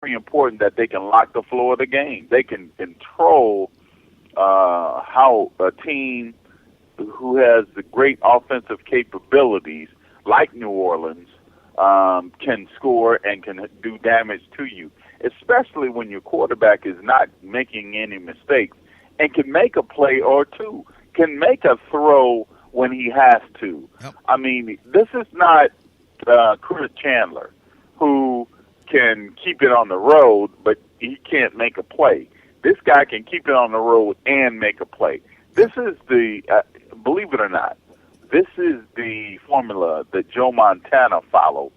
very important that they can lock the flow of the game. They can control how a team who has the great offensive capabilities, like New Orleans, can score and can do damage to you, especially when your quarterback is not making any mistakes and can make a play or two, can make a throw when he has to. Yep. I mean, this is not Chris Chandler, who can keep it on the road, but he can't make a play. This guy can keep it on the road and make a play. This is the, believe it or not, this is the formula that Joe Montana followed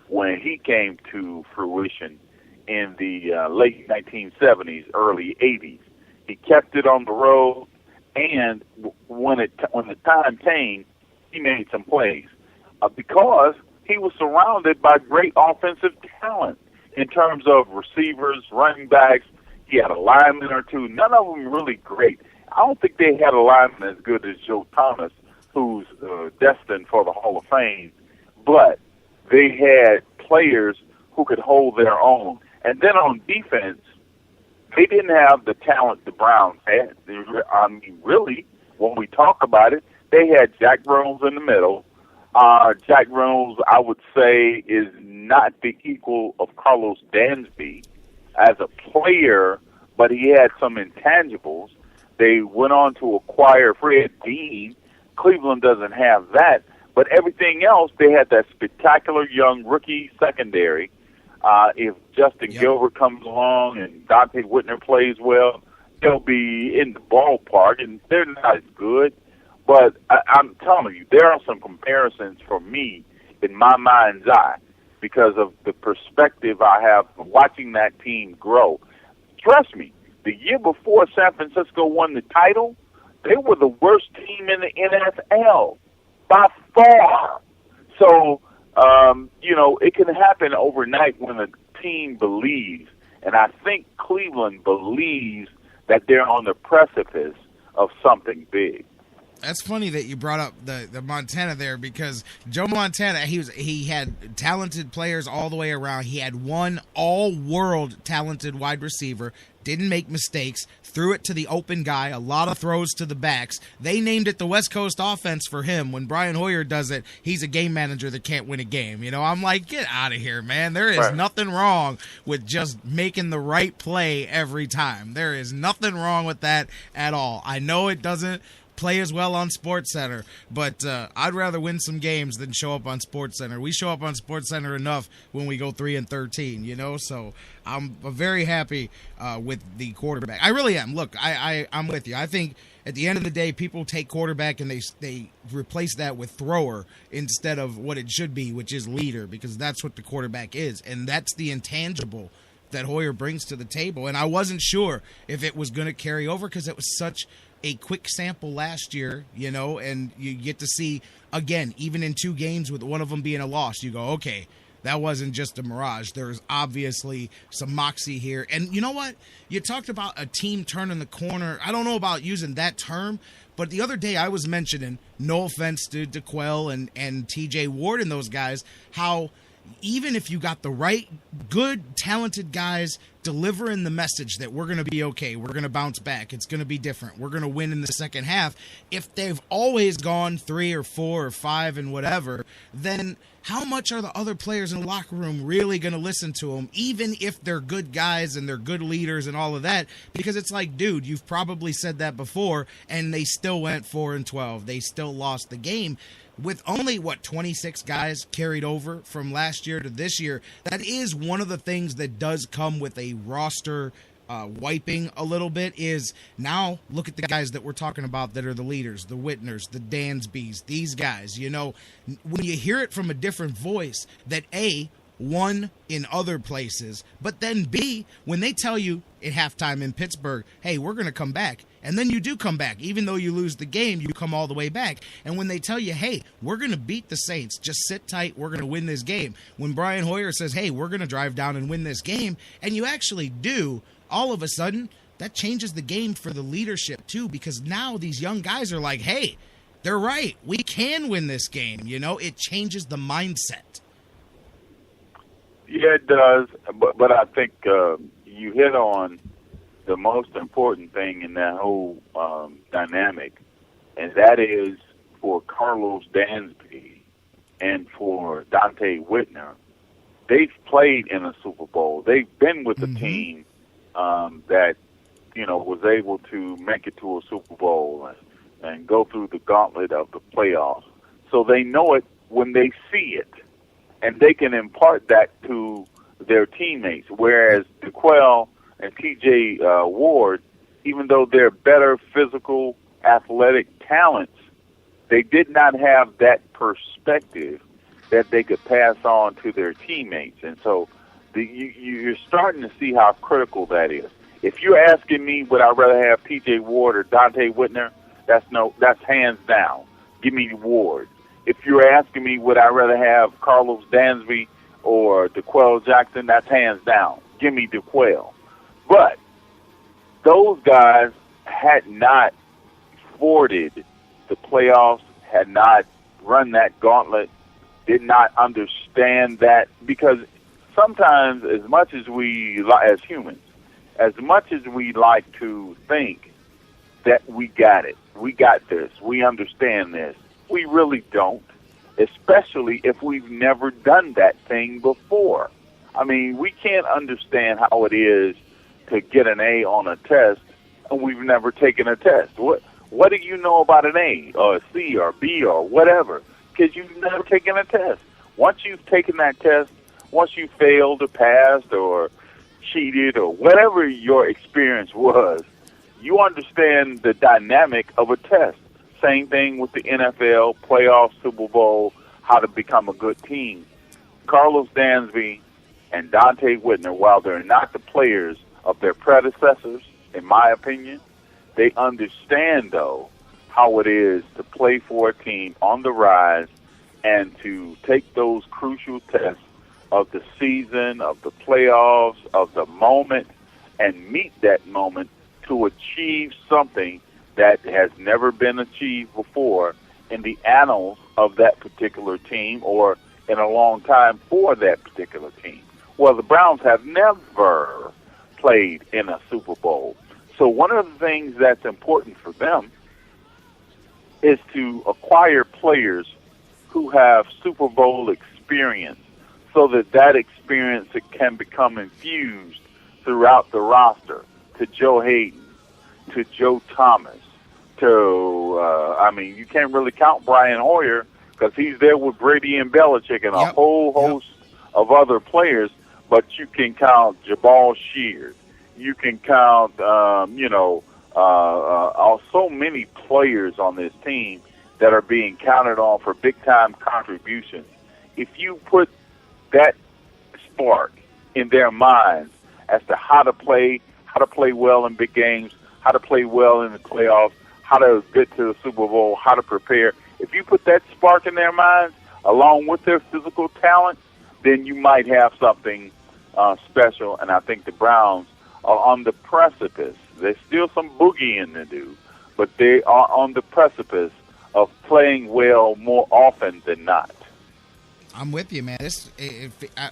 when he came to fruition in the late 1970s, early 80s. He kept it on the road, and when the time came, he made some plays because he was surrounded by great offensive talent in terms of receivers, running backs. He had a lineman or two, none of them really great. I don't think they had a lineman as good as Joe Thomas, who's destined for the Hall of Fame, but they had players who could hold their own. And then on defense, they didn't have the talent the Browns had. I mean, really, when we talk about it, they had Jack Reynolds in the middle. Jack Reynolds, I would say, is not the equal of Carlos Dansby as a player, but he had some intangibles. They went on to acquire Fred Dean. Cleveland doesn't have that, but everything else, they had that spectacular young rookie secondary. If Justin Gilbert comes along and Dante Whitner plays well, they'll be in the ballpark, and they're not as good. But I'm telling you, there are some comparisons for me in my mind's eye because of the perspective I have from watching that team grow. Trust me, the year before San Francisco won the title, they were the worst team in the NFL by far. So, it can happen overnight when a team believes. And I think Cleveland believes that they're on the precipice of something big. That's funny that you brought up the Montana there because Joe Montana, he had talented players all the way around. He had one all-world talented wide receiver, didn't make mistakes, threw it to the open guy, a lot of throws to the backs. They named it the West Coast offense for him. When Brian Hoyer does it, he's a game manager that can't win a game. I'm like, get out of here, man. There is nothing wrong with just making the right play every time. There is nothing wrong with that at all. I know it doesn't play as well on SportsCenter, but I'd rather win some games than show up on SportsCenter. We show up on SportsCenter enough when we go 3-13, so I'm very happy with the quarterback. I really am. Look, I'm with you. I think at the end of the day, people take quarterback and they replace that with thrower instead of what it should be, which is leader, because that's what the quarterback is, and that's the intangible that Hoyer brings to the table. And I wasn't sure if it was going to carry over because it was such a quick sample last year, and you get to see, again, even in 2 games with one of them being a loss, you go, okay, that wasn't just a mirage. There's obviously some moxie here. And you know what? You talked about a team turning the corner. I don't know about using that term, but the other day I was mentioning, no offense to DeQuell and TJ Ward and those guys, how even if you got the right, good, talented guys delivering the message that we're going to be okay, we're going to bounce back, it's going to be different, we're going to win in the second half, if they've always gone 3 or 4 or 5 and whatever, then how much are the other players in the locker room really going to listen to them, even if they're good guys and they're good leaders and all of that? Because it's like, dude, you've probably said that before, and they still went 4-12. They still lost the game. With only, 26 guys carried over from last year to this year, that is one of the things that does come with a roster wiping a little bit, is now look at the guys that we're talking about that are the leaders, the Whitners, the Dansbys, these guys. When you hear it from a different voice, that A, won in other places, but then B, when they tell you at halftime in Pittsburgh, hey, we're going to come back, and then you do come back. Even though you lose the game, you come all the way back. And when they tell you, hey, we're going to beat the Saints, just sit tight, we're going to win this game. When Brian Hoyer says, hey, we're going to drive down and win this game, and you actually do, all of a sudden, that changes the game for the leadership too, because now these young guys are like, hey, they're right, we can win this game. It changes the mindset. Yeah, it does. But I think you hit on the most important thing in that whole dynamic, and that is for Carlos Dansby and for Dante Whitner. They've played in a Super Bowl. They've been with a team that, was able to make it to a Super Bowl and go through the gauntlet of the playoffs. So they know it when they see it, and they can impart that to their teammates. Whereas DeQuell and T.J. Ward, even though they're better physical, athletic talents, they did not have that perspective that they could pass on to their teammates. And so you're starting to see how critical that is. If you're asking me, would I rather have T.J. Ward or Dante Whitner, that's hands down. Give me Ward. If you're asking me, would I rather have Carlos Dansby or DeQuell Jackson, that's hands down. Give me DeQuell. But those guys had not forded the playoffs, had not run that gauntlet, did not understand that, because sometimes as much as we, as humans, as much as we like to think that we got it, we got this, we understand this, we really don't, especially if we've never done that thing before. I mean, we can't understand how it is to get an A on a test, and we've never taken a test. What do you know about an A or a C or a B or whatever? Because you've never taken a test. Once you've taken that test, once you failed or passed or cheated or whatever your experience was, you understand the dynamic of a test. Same thing with the NFL, playoff, Super Bowl, how to become a good team. Carlos Dansby and Dante Whitner, while they're not the players of their predecessors, in my opinion, they understand, though, how it is to play for a team on the rise and to take those crucial tests of the season, of the playoffs, of the moment, and meet that moment to achieve something that has never been achieved before in the annals of that particular team or in a long time for that particular team. Well, the Browns have never played in a Super Bowl. So one of the things that's important for them is to acquire players who have Super Bowl experience so that experience can become infused throughout the roster to Joe Hayden, to Joe Thomas, you can't really count Brian Hoyer because he's there with Brady and Belichick and a whole host of other players, but you can count Jabal Shears. You can count, so many players on this team that are being counted on for big-time contributions. If you put that spark in their minds as to how to play well in big games, how to play well in the playoffs, how to get to the Super Bowl, how to prepare. If you put that spark in their minds, along with their physical talent, then you might have something special. And I think the Browns are on the precipice. There's still some boogieing to do, but they are on the precipice of playing well more often than not. I'm with you, man.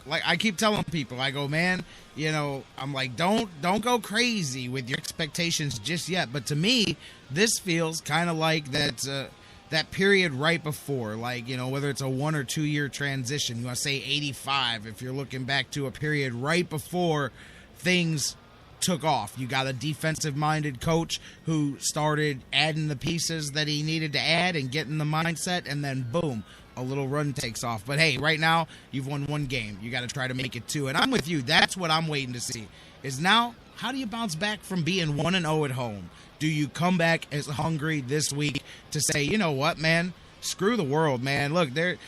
I keep telling people, I go, man, I'm like, don't go crazy with your expectations just yet. But to me, this feels kind of like that period right before, whether it's a 1 or 2 year transition. You want to say 85 if you're looking back to a period right before things took off. You got a defensive-minded coach who started adding the pieces that he needed to add and getting the mindset, and then boom, a little run takes off. But hey, right now, you've won one game. You got to try to make it 2. And I'm with you. That's what I'm waiting to see. Is now, how do you bounce back from being 1-0 at home? Do you come back as hungry this week to say, you know what, man? Screw the world, man. Look, they're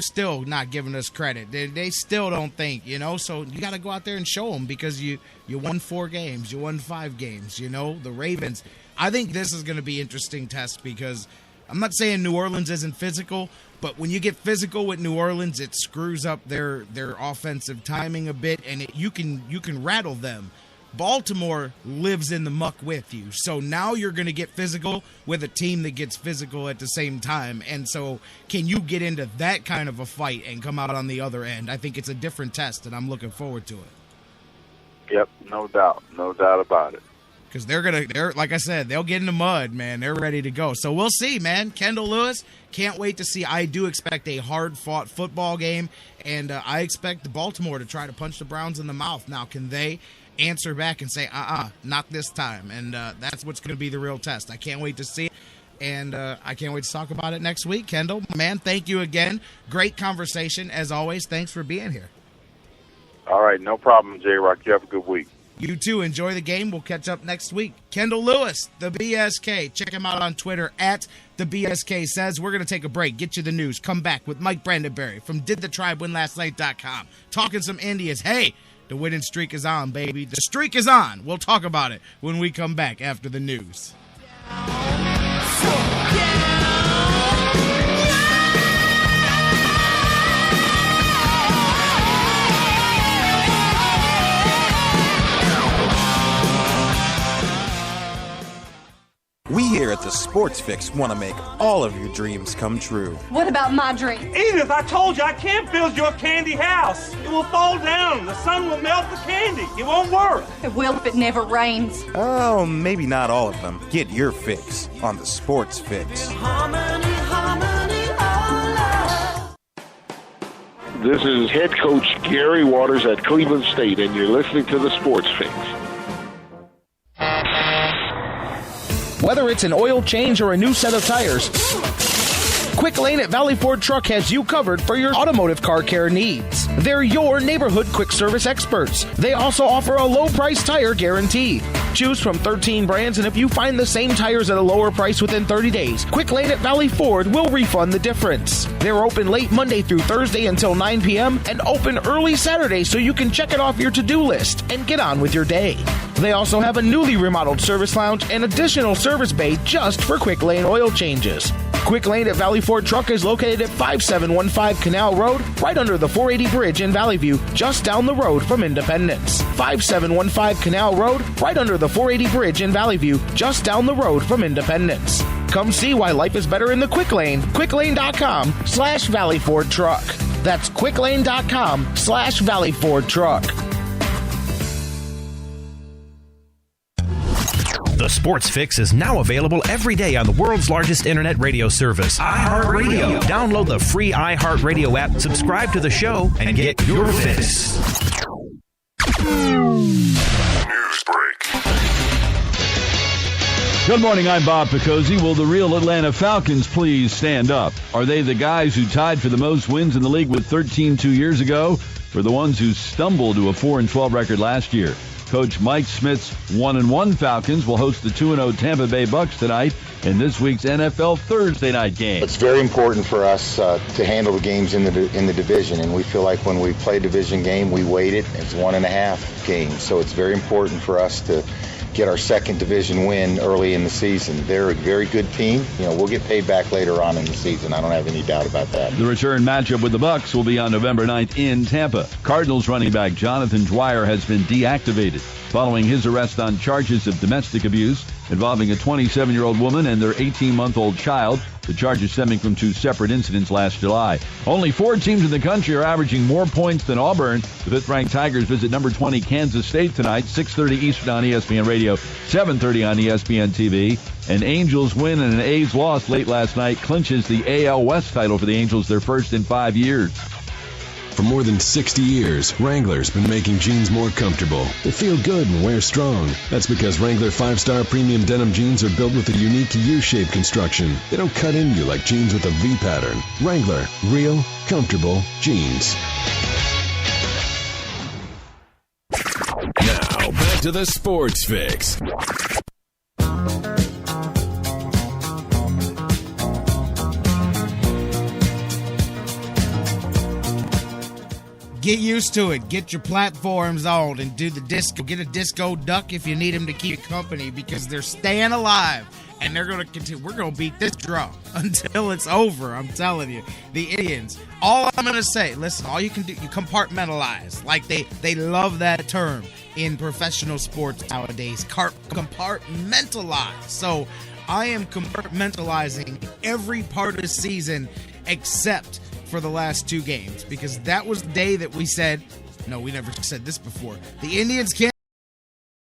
still not giving us credit. They still don't think, So you got to go out there and show them because you won 4 games, you won 5 games. The Ravens. I think this is going to be an interesting test because I'm not saying New Orleans isn't physical, but when you get physical with New Orleans, it screws up their offensive timing a bit, and you can rattle them. Baltimore lives in the muck with you. So now you're going to get physical with a team that gets physical at the same time. And so can you get into that kind of a fight and come out on the other end? I think it's a different test, and I'm looking forward to it. Yep, no doubt about it. Because they're like I said, they'll get in the mud, man. They're ready to go. So we'll see, man. Kendall Lewis, can't wait to see. I do expect a hard-fought football game, and I expect Baltimore to try to punch the Browns in the mouth. Now, can they answer back and say, not this time? And that's what's going to be the real test. I can't wait to see it, and I can't wait to talk about it next week. Kendall, man, thank you again. Great conversation, as always. Thanks for being here. All right, no problem, J-Rock. You have a good week. You too. Enjoy the game. We'll catch up next week. Kendall Lewis, the BSK. Check him out on Twitter at the BSK Says. We're going to take a break, get you the news, come back with Mike Brandenberry from DidTheTribeWinLastNight.com. Talking some Indians. Hey, the winning streak is on, baby. The streak is on. We'll talk about it when we come back after the news. We here at the Sports Fix want to make all of your dreams come true. What about my dream? Edith, I told you I can't build your candy house. It will fall down. The sun will melt the candy. It won't work. It will if it never rains. Oh, maybe not all of them. Get your fix on the Sports Fix. This is head coach Gary Waters at Cleveland State, and you're listening to the Sports Fix. Whether it's an oil change or a new set of tires, Quick Lane at Valley Ford Truck has you covered for your automotive car care needs. They're your neighborhood quick service experts. They also offer a low price tire guarantee. Choose from 13 brands, and if you find the same tires at a lower price within 30 days, Quick Lane at Valley Ford will refund the difference. They're open late Monday through Thursday until 9 p.m. and open early Saturday so you can check it off your to-do list and get on with your day. They also have a newly remodeled service lounge and additional service bay just for Quick Lane oil changes. Quick Lane at Valley Ford Truck is located at 5715 Canal Road, right under the 480 Bridge in Valley View, just down the road from Independence. 5715 Canal Road, right under the 480 Bridge in Valley View, just down the road from Independence. Come see why life is better in the Quick Lane. QuickLane.com/Valley Ford Truck. That's QuickLane.com/Valley Ford Truck. The Sports Fix is now available every day on the world's largest internet radio service, iHeartRadio. Download the free iHeartRadio app, subscribe to the show, and get your fix. News break. Good morning, I'm Bob Picozzi. Will the real Atlanta Falcons please stand up? Are they the guys who tied for the most wins in the league with 13 2 years ago, or the ones who stumbled to a 4-12 record last year? Coach Mike Smith's 1-1 Falcons will host the 2-0 Tampa Bay Bucks tonight in this week's NFL Thursday night game. It's very important for us to handle the games in the division, and we feel like when we play a division game, we weight it as 1.5 games. So it's very important for us to get our second division win early in the season. They're a very good team. You know, we'll get paid back later on in the season. I don't have any doubt about that. The return matchup with the Bucks will be on November 9th in Tampa. Cardinals running back Jonathan Dwyer has been deactivated following his arrest on charges of domestic abuse involving a 27-year-old woman and their 18-month-old child. The charges stemming from 2 separate incidents last July. Only 4 teams in the country are averaging more points than Auburn. The 5th-ranked Tigers visit number 20 Kansas State tonight, 6:30 Eastern on ESPN Radio, 7:30 on ESPN TV. An Angels win and an A's loss late last night clinches the AL West title for the Angels, their first in 5 years. For more than 60 years, Wrangler's been making jeans more comfortable. They feel good and wear strong. That's because Wrangler 5-star premium denim jeans are built with a unique U-shaped construction. They don't cut into you like jeans with a V pattern. Wrangler, real, comfortable jeans. Now, back to the Sports Fix. Get used to it. Get your platforms on and do the disco. Get a disco duck if you need them to keep you company, because they're staying alive and they're going to continue. We're going to beat this drum until it's over. I'm telling you. The Indians. All I'm going to say, listen, all you can do, you compartmentalize. Like they love that term in professional sports nowadays. Compartmentalize. So I am compartmentalizing every part of the season except for the last 2 games, because that was the day that we said, no, we never said this before, the Indians can't